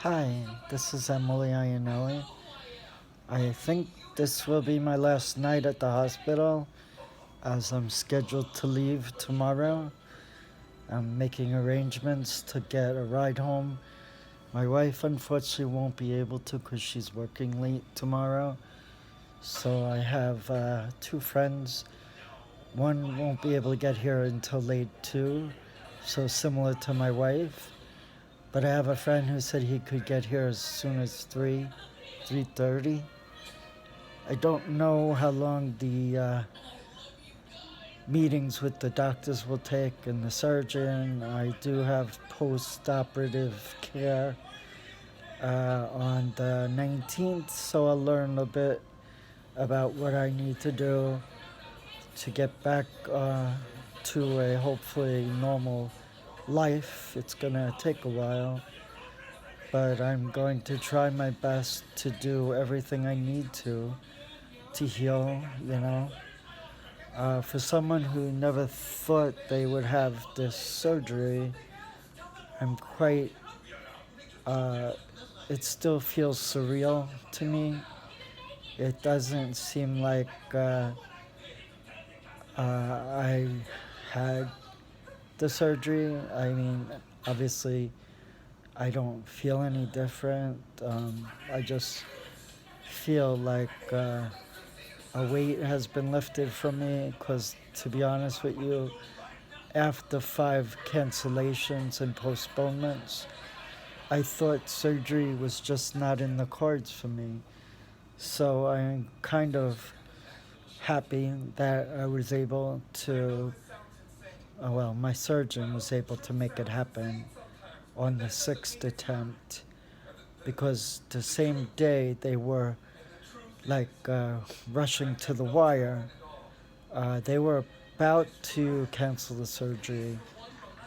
Hi, this is Emily Iannelli. I think this will be my last night at the hospital as I'm scheduled to leave tomorrow. I'm making arrangements to get a ride home. My wife unfortunately won't be able to because she's working late tomorrow. So I have two friends. One won't be able to get here until late too, so similar to my wife. But I have a friend who said he could get here as soon as 3:30. I don't know how long the meetings with the doctors will take and the surgeon. I do have post-operative care on the 19th, so I'll learn a bit about what I need to do to get back to a hopefully normal life. It's gonna take a while, but I'm going to try my best to do everything I need to heal, For someone who never thought they would have this surgery, I'm quite, it still feels surreal to me. It doesn't seem like I had the surgery. I mean, obviously, I don't feel any different. I just feel like a weight has been lifted from me because, to be honest with you, after 5 cancellations and postponements, I thought surgery was just not in the cards for me. So I'm kind of happy that I was able to, my surgeon was able to make it happen on the 6th attempt because the same day they were like rushing to the wire. They were about to cancel the surgery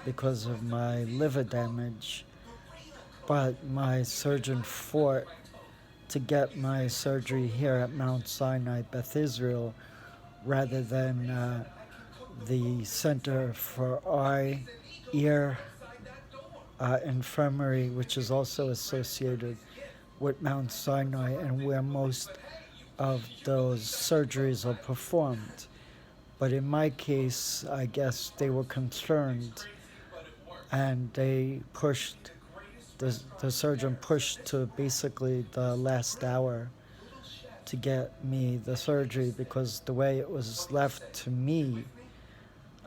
because of my liver damage, but my surgeon fought to get my surgery here at Mount Sinai Beth Israel rather than the Center for Eye, Ear, Infirmary, which is also associated with Mount Sinai and where most of those surgeries are performed. But in my case, I guess they were concerned and they pushed, the surgeon pushed to basically the last hour to get me the surgery because the way it was left to me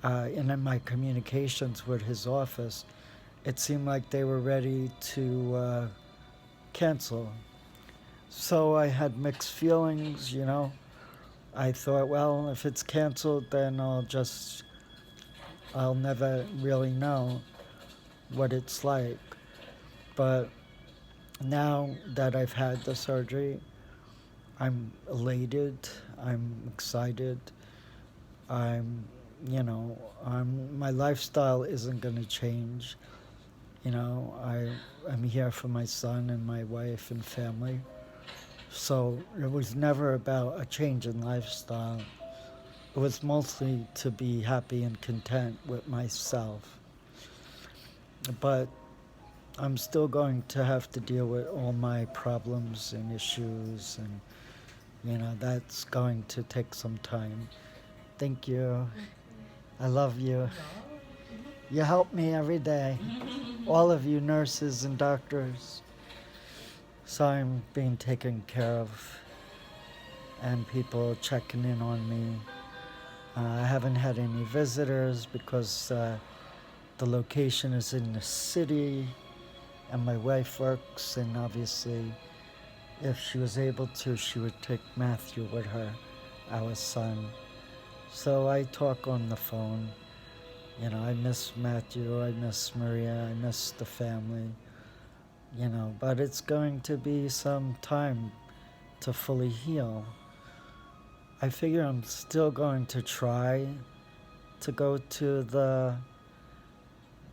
in my communications with his office, it seemed like they were ready to cancel. So I had mixed feelings. I thought, well, if it's canceled, then I'll never really know what it's like. But now that I've had the surgery, I'm elated, I'm excited, I'm, my lifestyle isn't going to change. I'm here for my son and my wife and family. So it was never about a change in lifestyle. It was mostly to be happy and content with myself. But I'm still going to have to deal with all my problems and issues, and, that's going to take some time. Thank you. I love you. You help me every day. All of you nurses and doctors. So I'm being taken care of and people checking in on me. I haven't had any visitors because the location is in the city and my wife works, and obviously if she was able to, she would take Matthew with her, our son. So I talk on the phone. I miss Matthew, I miss Maria, I miss the family, but it's going to be some time to fully heal. I figure I'm still going to try to go to the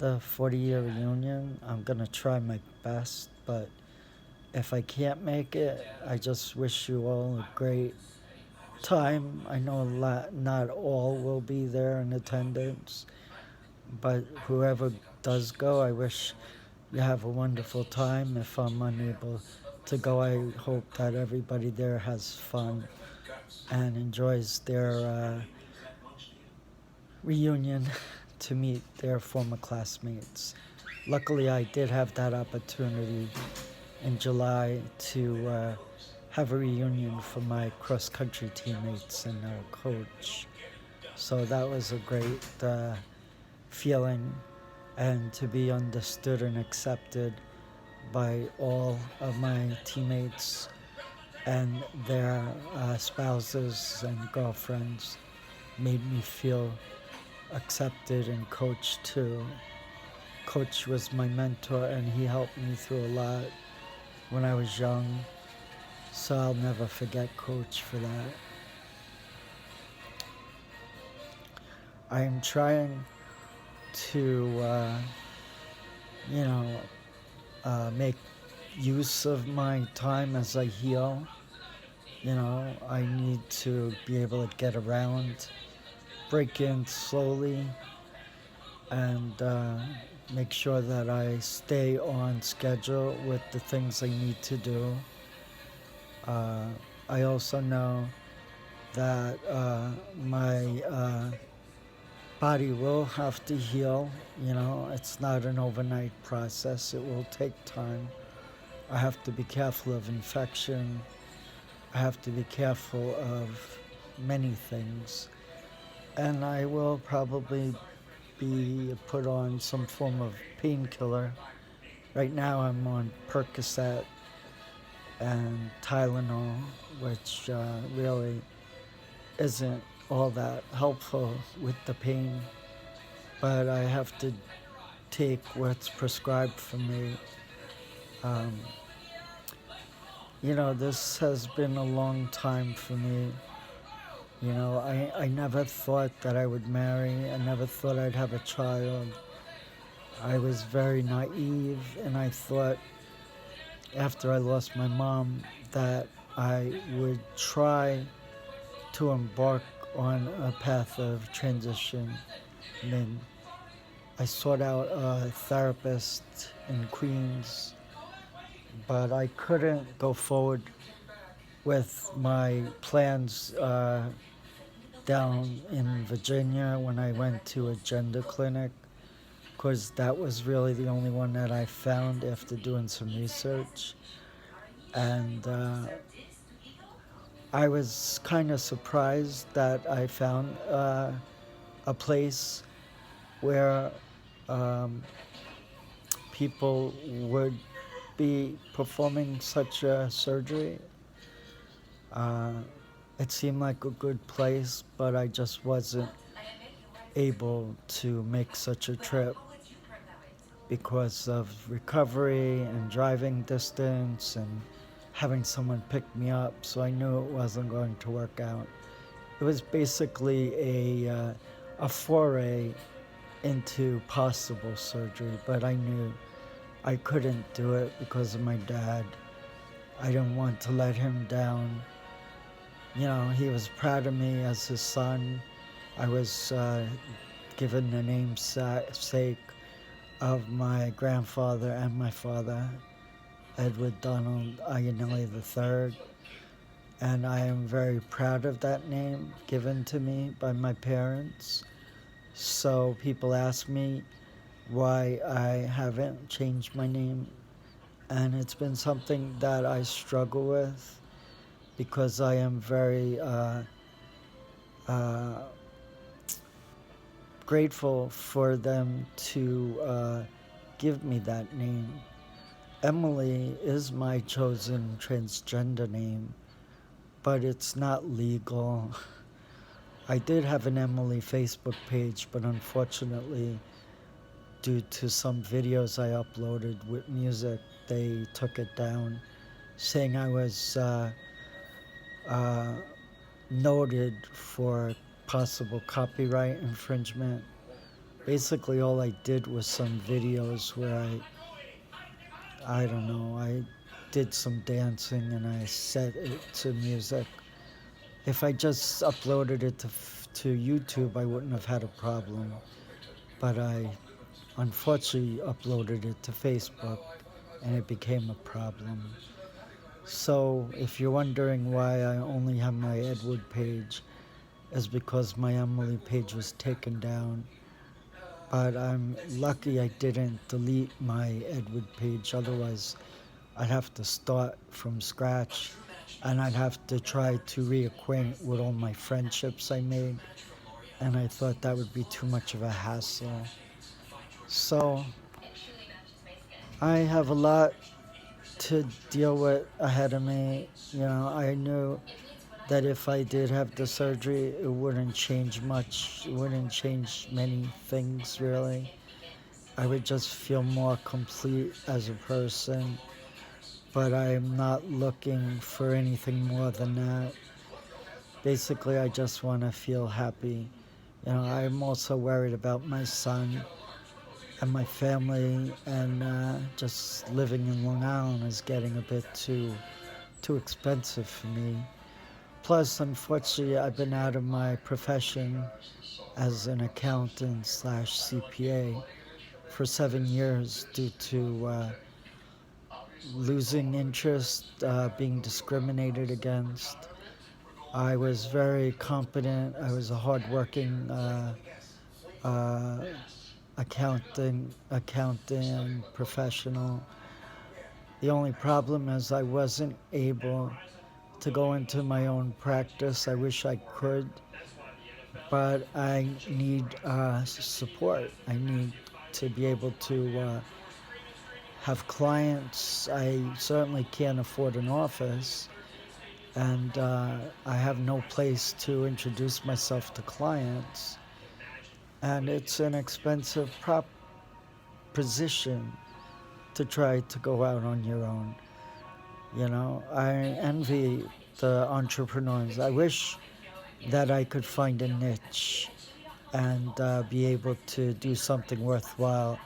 40-year reunion. I'm going to try my best, but if I can't make it, I just wish you all a great time. I know not all will be there in attendance, but whoever does go, I wish you have a wonderful time. If I'm unable to go, I hope that everybody there has fun and enjoys their reunion to meet their former classmates. Luckily, I did have that opportunity in July to have a reunion for my cross country teammates and our coach. So that was a great feeling, and to be understood and accepted by all of my teammates and their spouses and girlfriends made me feel accepted, and coach too. Coach was my mentor and he helped me through a lot when I was young, so I'll never forget Coach for that. I am trying to, you know, make use of my time as I heal. You know, I need to be able to get around, break in slowly, and make sure that I stay on schedule with the things I need to do. I also know that my body will have to heal. You know, it's not an overnight process. It will take time. I have to be careful of infection. I have to be careful of many things. And I will probably be put on some form of painkiller. Right now I'm on Percocet and Tylenol, which really isn't all that helpful with the pain, but I have to take what's prescribed for me. You know, this has been a long time for me. You know, I never thought that I would marry. I never thought I'd have a child. I was very naive, and I thought after I lost my mom that I would try to embark on a path of transition. I mean, I sought out a therapist in Queens, but I couldn't go forward with my plans down in Virginia when I went to a gender clinic, because that was really the only one that I found after doing some research. And I was kind of surprised that I found a place where people would be performing such a surgery. It seemed like a good place, but I just wasn't able to make such a trip because of recovery and driving distance and having someone pick me up, so I knew it wasn't going to work out. It was basically a foray into possible surgery, but I knew I couldn't do it because of my dad. I didn't want to let him down. You know, he was proud of me as his son. I was given the namesake of my grandfather and my father, Edward Donald Ayanelli III, and I am very proud of that name given to me by my parents. So people ask me why I haven't changed my name, and it's been something that I struggle with because I am very grateful for them to give me that name. Emily is my chosen transgender name, but it's not legal. I did have an Emily Facebook page, but unfortunately, due to some videos I uploaded with music, they took it down, saying I was noted for possible copyright infringement. Basically, all I did was some videos where I don't know, I did some dancing and I set it to music. If I just uploaded it to YouTube, I wouldn't have had a problem. But I unfortunately uploaded it to Facebook, and it became a problem. So if you're wondering why I only have my Edward page, is because my Emily page was taken down. But I'm lucky I didn't delete my Edward page, otherwise I'd have to start from scratch, and I'd have to try to reacquaint with all my friendships I made, and I thought that would be too much of a hassle. So I have a lot to deal with ahead of me. I knew that if I did have the surgery, it wouldn't change much. It wouldn't change many things, really. I would just feel more complete as a person, but I'm not looking for anything more than that. Basically, I just want to feel happy. I'm also worried about my son and my family, and just living in Long Island is getting a bit too expensive for me. Plus, unfortunately, I've been out of my profession as an accountant slash CPA for 7 years due to losing interest, being discriminated against. I was very competent. I was a hardworking uh, accounting professional. The only problem is I wasn't able to go into my own practice. I wish I could, but I need support. I need to be able to have clients. I certainly can't afford an office, and I have no place to introduce myself to clients. And it's an expensive proposition to try to go out on your own. I envy the entrepreneurs. I wish that I could find a niche and be able to do something worthwhile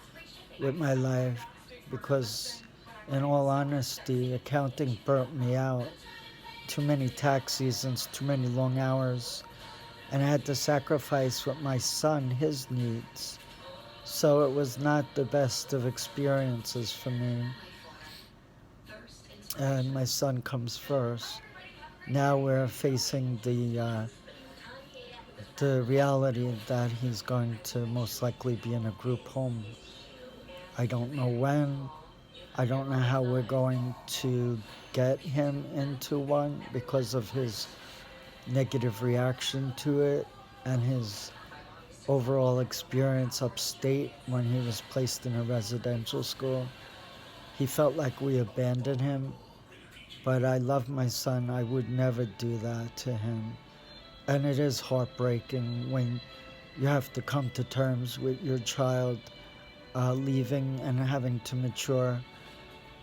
with my life, because, in all honesty, accounting burnt me out. Too many tax seasons, too many long hours, and I had to sacrifice with my son his needs. So it was not the best of experiences for me, and my son comes first. Now we're facing the reality that he's going to most likely be in a group home. I don't know when. I don't know how we're going to get him into one because of his negative reaction to it and his overall experience upstate when he was placed in a residential school. He felt like we abandoned him, but I love my son. I would never do that to him. And it is heartbreaking when you have to come to terms with your child leaving and having to mature.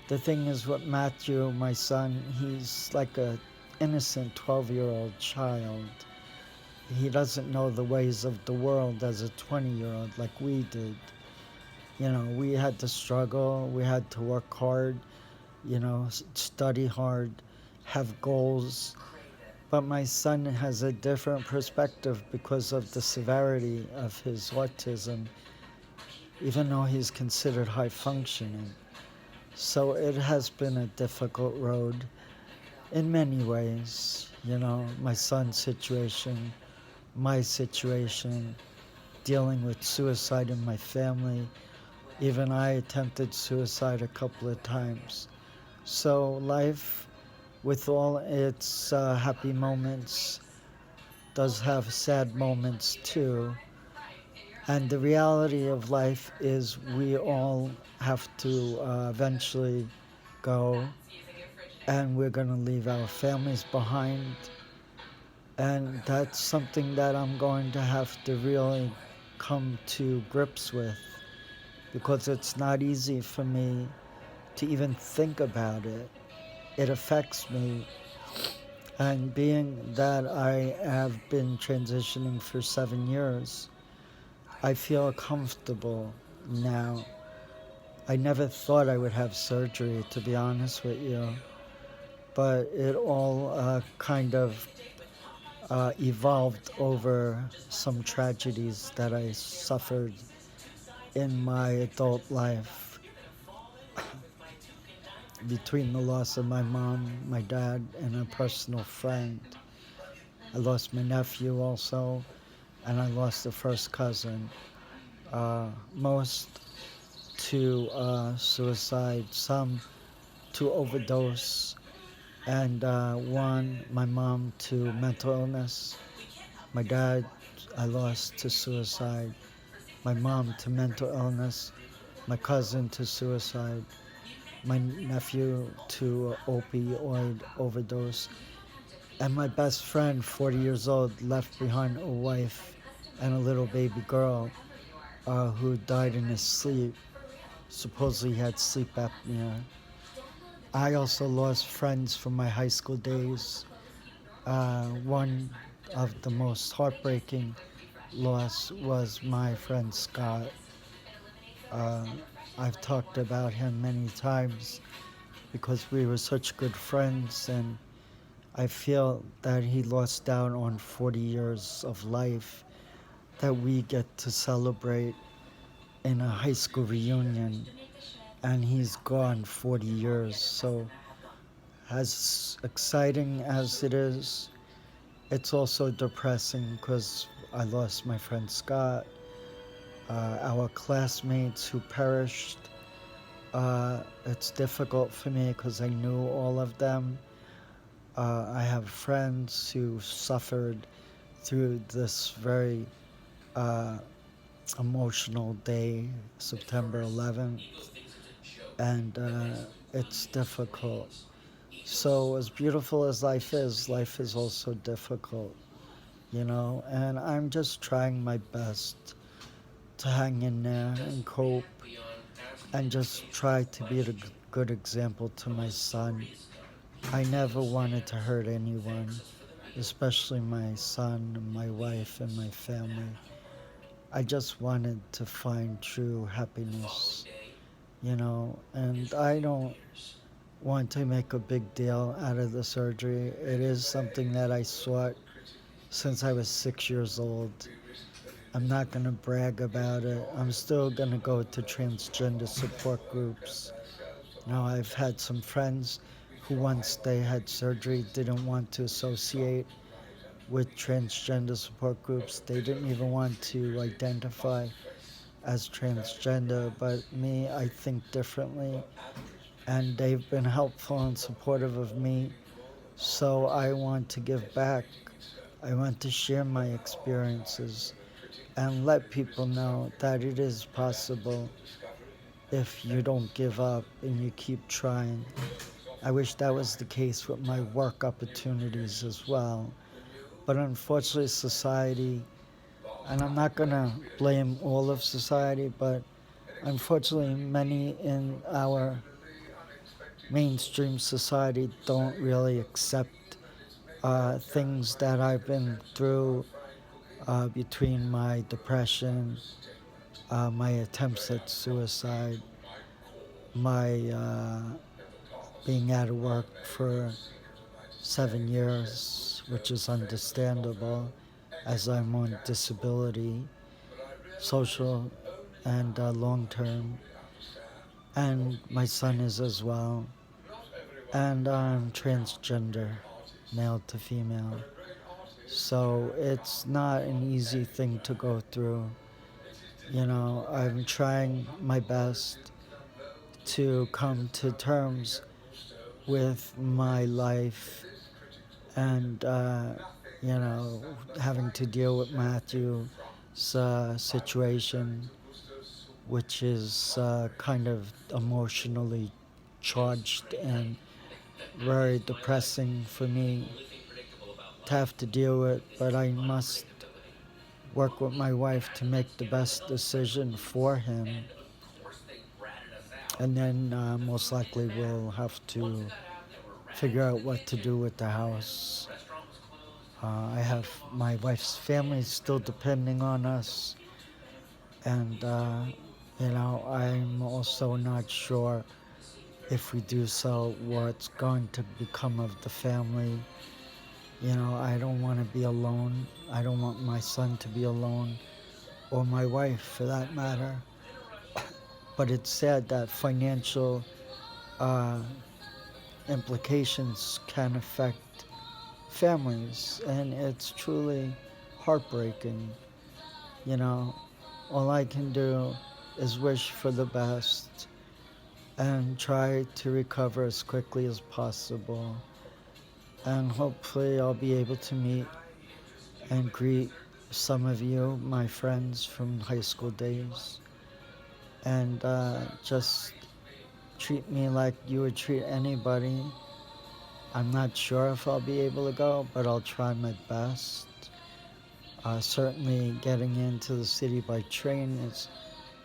The thing is with Matthew, my son, he's like a innocent 12-year-old child. He doesn't know the ways of the world as a 20-year-old like we did. We had to struggle, we had to work hard, study hard, have goals. But my son has a different perspective because of the severity of his autism, even though he's considered high functioning. So it has been a difficult road in many ways. My son's situation, my situation, dealing with suicide in my family. Even I attempted suicide a couple of times. So life, with all its happy moments, does have sad moments too. And the reality of life is we all have to eventually go, and we're going to leave our families behind. And that's something that I'm going to have to really come to grips with, because it's not easy for me to even think about it. It affects me. And being that I have been transitioning for 7 years, I feel comfortable now. I never thought I would have surgery, to be honest with you, but it all kind of evolved over some tragedies that I suffered in my adult life between the loss of my mom, my dad, and a personal friend. I lost my nephew also, and I lost a first cousin. Most to suicide, some to overdose, and one, my mom, to mental illness. My dad, I lost to suicide. My mom to mental illness. My cousin to suicide. My nephew to opioid overdose. And my best friend, 40 years old, left behind a wife and a little baby girl who died in his sleep. Supposedly he had sleep apnea. I also lost friends from my high school days. One of the most heartbreaking loss was my friend Scott. Uh, I've talked about him many times because we were such good friends, and I feel that he lost out on 40 years of life that we get to celebrate in a high school reunion, and he's gone 40 years. So, as exciting as it is, it's also depressing because I lost my friend Scott, our classmates who perished. It's difficult for me because I knew all of them. I have friends who suffered through this very uh, emotional day, September 11th, and it's difficult. So, as beautiful as life is also difficult, and I'm just trying my best to hang in there and cope and just try to be a good example to my son. I never wanted to hurt anyone, especially my son, and my wife, and my family. I just wanted to find true happiness, and I don't want to make a big deal out of the surgery. It is something that I sought since I was 6 years old. I'm not going to brag about it. I'm still going to go to transgender support groups. Now, I've had some friends who, once they had surgery, didn't want to associate with transgender support groups. They didn't even want to identify as transgender, but me, I think differently, and they've been helpful and supportive of me. So I want to give back. I want to share my experiences and let people know that it is possible if you don't give up and you keep trying. I wish that was the case with my work opportunities as well. But unfortunately, society, and I'm not going to blame all of society, but unfortunately, many in our mainstream society don't really accept things that I've been through between my depression, my attempts at suicide, my being out of work for 7 years, which is understandable as I'm on disability, social and long term, and my son is as well, and I'm transgender, male to female. So it's not an easy thing to go through. I'm trying my best to come to terms with my life and, having to deal with Matthew's situation, which is kind of emotionally charged and very depressing for me to have to deal with, but I must work with my wife to make the best decision for him. And then most likely we'll have to figure out what to do with the house. I have my wife's family still depending on us, and I'm also not sure if we do so what's going to become of the family. I don't want to be alone. I don't want my son to be alone, or my wife for that matter. But it's sad that financial uh, implications can affect families, and it's truly heartbreaking. You know, all I can do is wish for the best and try to recover as quickly as possible. And hopefully, I'll be able to meet and greet some of you, my friends from high school days, and just treat me like you would treat anybody. I'm not sure if I'll be able to go, but I'll try my best. Certainly, getting into the city by train is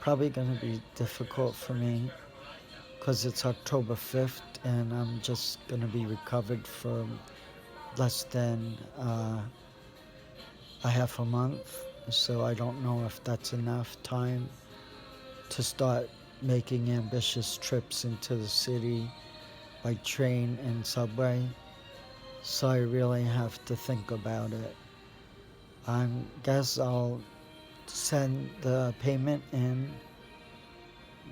probably going to be difficult for me because it's October 5th and I'm just going to be recovered for less than a half a month. So I don't know if that's enough time to start making ambitious trips into the city by train and subway. So I really have to think about it. I guess I'll send the payment in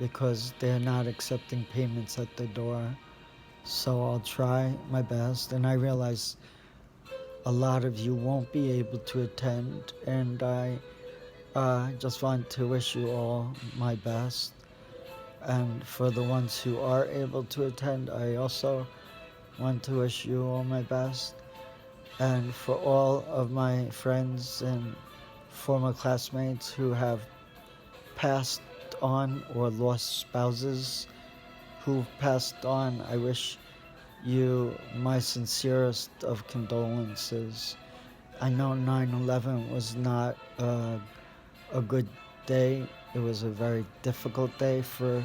because they're not accepting payments at the door. So I'll try my best. And I realize a lot of you won't be able to attend. And I just want to wish you all my best. And for the ones who are able to attend, I also want to wish you all my best. And for all of my friends and former classmates who have passed on or lost spouses who've passed on, I wish you my sincerest of condolences. I know 9/11 was not a good day. It was a very difficult day for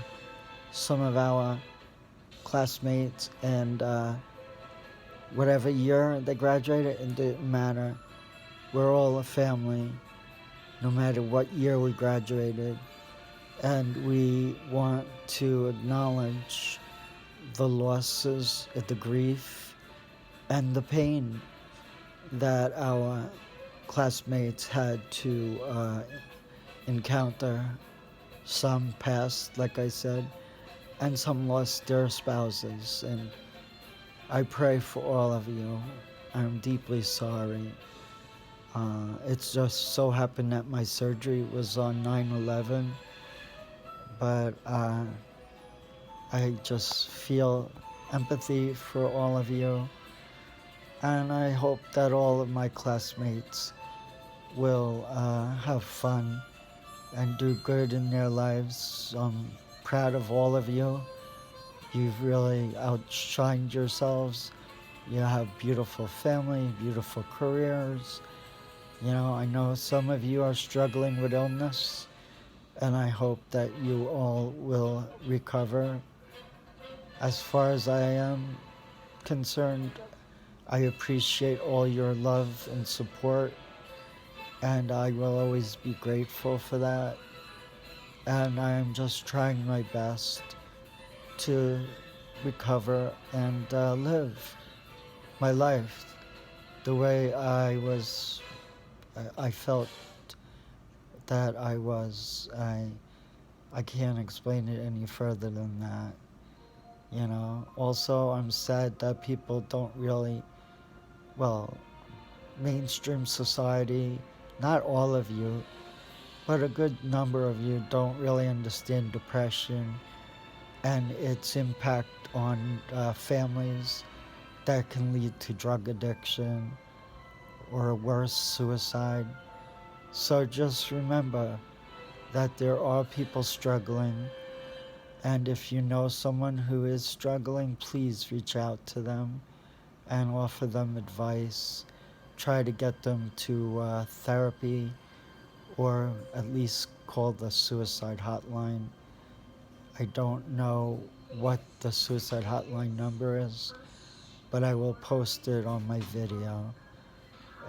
some of our classmates, and whatever year they graduated, it didn't matter. We're all a family, no matter what year we graduated. And we want to acknowledge the losses, the grief, and the pain that our classmates had to encounter. Some passed, like I said, and some lost their spouses. And I pray for all of you. I'm deeply sorry. It's just so happened that my surgery was on 9/11, but I just feel empathy for all of you, and I hope that all of my classmates will have fun and do good in their lives. I'm proud of all of you. You've really outshined yourselves. You have beautiful family, beautiful careers. You know, I know some of you are struggling with illness, and I hope that you all will recover. As far as I am concerned, I appreciate all your love and support, and I will always be grateful for that. And I am just trying my best to recover and live my life the way I felt that I was. I can't explain it any further than that. You know, also, I'm sad that people don't really, well, mainstream society, not all of you, but a good number of you don't really understand depression and its impact on families that can lead to drug addiction or worse, suicide. So just remember that there are people struggling, and if you know someone who is struggling, please reach out to them and offer them advice. Try to get them to therapy, or at least call the suicide hotline. I don't know what the suicide hotline number is, but I will post it on my video.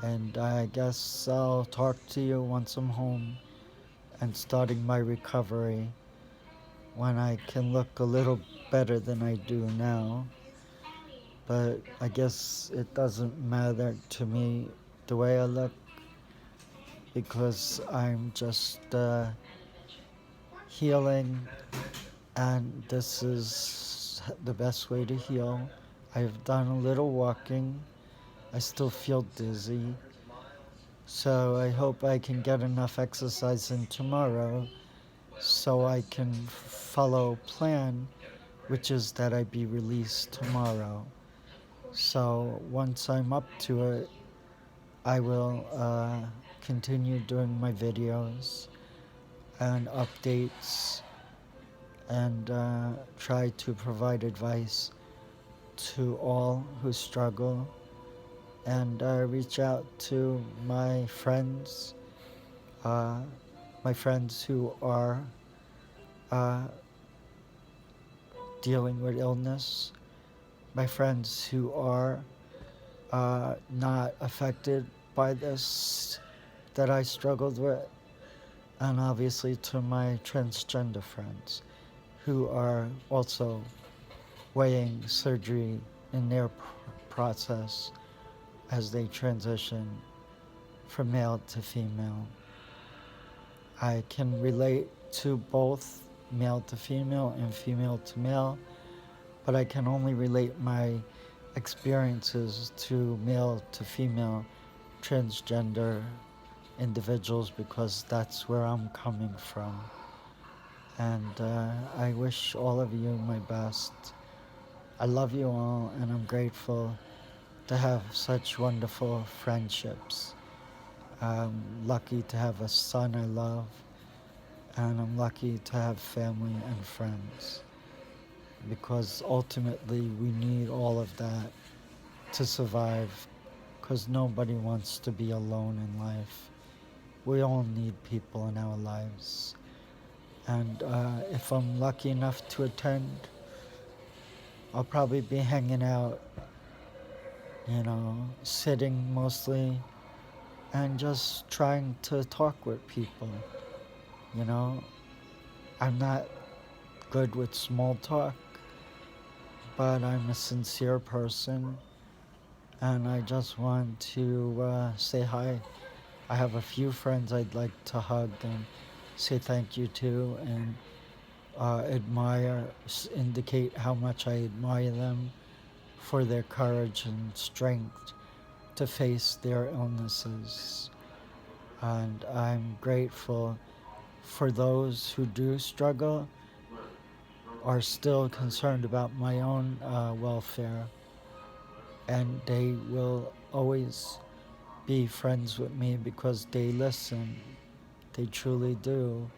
And I guess I'll talk to you once I'm home and starting my recovery, when I can look a little better than I do now. But I guess it doesn't matter to me the way I look, because I'm just healing, and this is the best way to heal. I've done a little walking. I still feel dizzy. So I hope I can get enough exercise in tomorrow so I can follow plan, which is that I be released tomorrow. So once I'm up to it, I will continue doing my videos and updates and try to provide advice to all who struggle and reach out to uh, my friends who are uh, dealing with illness, my friends who are not affected by this that I struggled with, and obviously to my transgender friends who are also weighing surgery in their process as they transition from male to female. I can relate to both male to female and female to male, but I can only relate my experiences to male to female transgender individuals because that's where I'm coming from. And I wish all of you my best. I love you all, and I'm grateful to have such wonderful friendships. I'm lucky to have a son I love, and I'm lucky to have family and friends because ultimately we need all of that to survive because nobody wants to be alone in life. We all need people in our lives. And if I'm lucky enough to attend, I'll probably be hanging out, sitting mostly and just trying to talk with people. You know, I'm not good with small talk, but I'm a sincere person and I just want to say hi. I have a few friends I'd like to hug and say thank you to and indicate how much I admire them for their courage and strength to face their illnesses. And I'm grateful for those who do struggle, are still concerned about my own welfare, and they will always be friends with me because they listen. They truly do.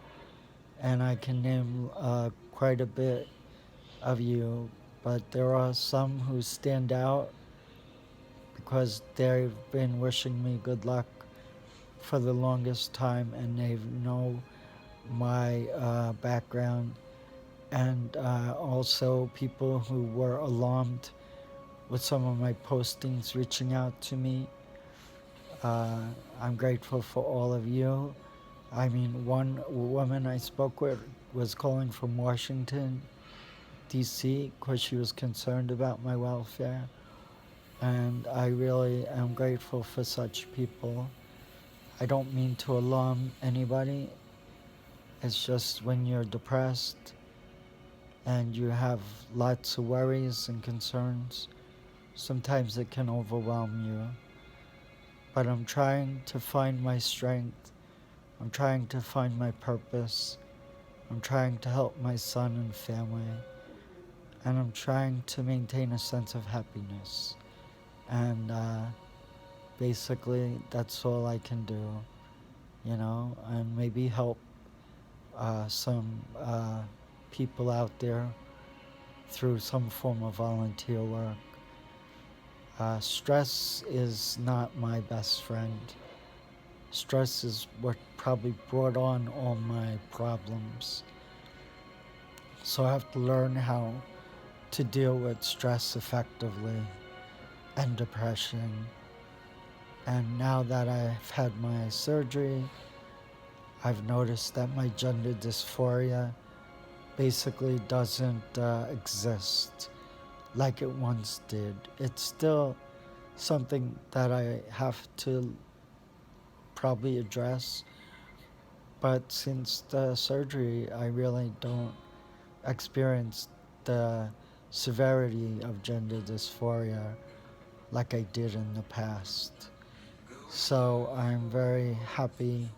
And I can name quite a bit of you, but there are some who stand out because they've been wishing me good luck for the longest time and they know my background, and also people who were alarmed with some of my postings reaching out to me. I'm grateful for all of you. I mean, one woman I spoke with was calling from Washington, D.C., because she was concerned about my welfare. And I really am grateful for such people. I don't mean to alarm anybody. It's just when you're depressed and you have lots of worries and concerns, sometimes it can overwhelm you. But I'm trying to find my strength. I'm trying to find my purpose. I'm trying to help my son and family. And I'm trying to maintain a sense of happiness. And basically, that's all I can do, and maybe help some people out there through some form of volunteer work. Stress is not my best friend. Stress is what probably brought on all my problems. So I have to learn how to deal with stress effectively and depression. And now that I've had my surgery, I've noticed that my gender dysphoria basically doesn't exist like it once did. It's still something that I have to probably address, But since the surgery, I really don't experience the severity of gender dysphoria like I did in the past. So I'm very happy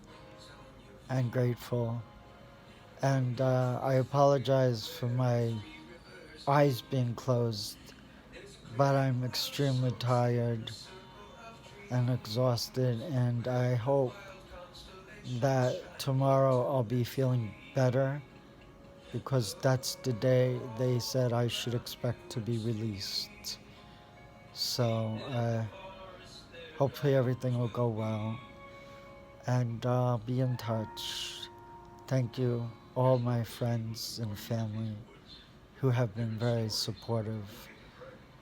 and grateful. And I apologize for my eyes being closed, but I'm extremely tired and exhausted, and I hope that tomorrow I'll be feeling better because that's the day they said I should expect to be released. So hopefully everything will go well, and be in touch. Thank you, all my friends and family who have been very supportive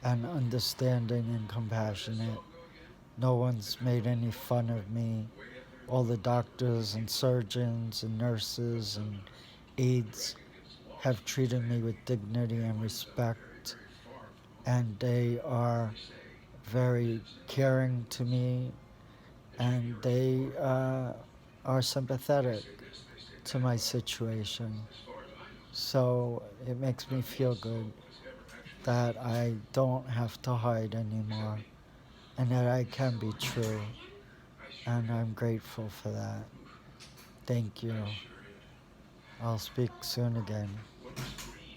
and understanding and compassionate. No one's made any fun of me. All the doctors and surgeons and nurses and aides have treated me with dignity and respect, and they are very caring to me, and they are sympathetic to my situation. So it makes me feel good that I don't have to hide anymore and that I can be true, and I'm grateful for that. Thank you. I'll speak soon again.